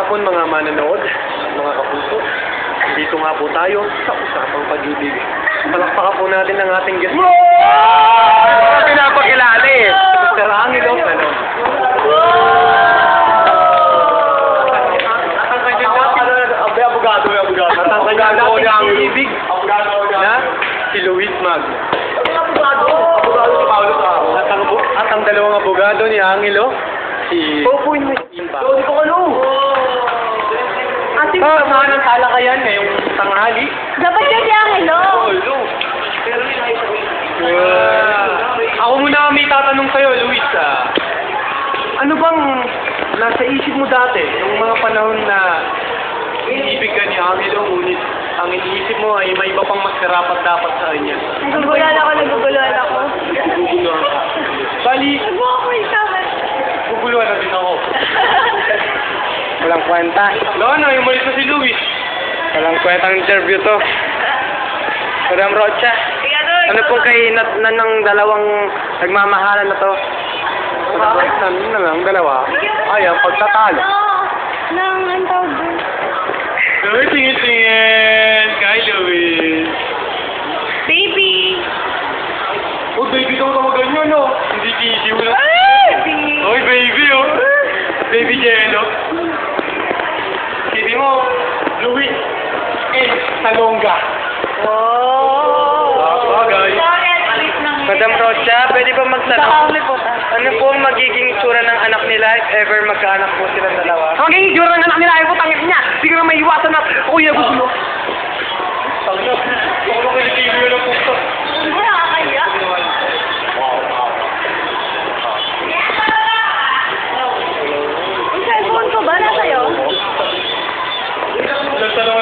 hapon mga manonood, mga kapuso. Dito nga po tayo sa Usapang Pag-ibig. Palakpakan po natin ang ating guest. Pinapakilala eh. Sir Angelo. Natangkay niya ang pag-ibig na si Luis Magno. At ang dalawang abogado ni Angelo, si Imba. Samahan ng talakayan ngayong tanghali. Dapat yun si Angelo. Ako muna may tatanong sa'yo, Luis. Ano bang nasa isip mo dati, nung mga panahon na iniibig ka ni Angelo, ngunit ang iniisip mo ay may iba pang mas karapat dapat sa kanya? Naguguluhan ako. Guguluhan ka. Bali, Huwag mo ako ikaman. guguluhan na din ako. Walang kwenta. No, yung malis na si Luis. Walang kwentang interview to. Madam Rocha, ano pong kainat na ng dalawang nagmamahalan na to? Nakakaitan na lang, dalawa. Ay, ang pagtatalo. Ang tawag doon. Uy, tingin-tingin kay Luis. Baby. Oh, baby daw tawagan nyo, no? Hindi kisi mo lang. Baby. Oy, baby, oh. Baby Jello. Sini mo, Luis and Salonga. Bagay. Madam Rocha, pwede ba magtanong? Ano po ang magiging itsura ng anak nila if ever magkaanak po sila dalawa? Magiging itsura ng anak nila ay putangin niya. Hindi ko na may iwasan na kuya gusto mo. Tangina. Ako na kinitibo yun ang puso. Nakakaya. Ang cellphone ko ba? Nasa'yo? Nagtanong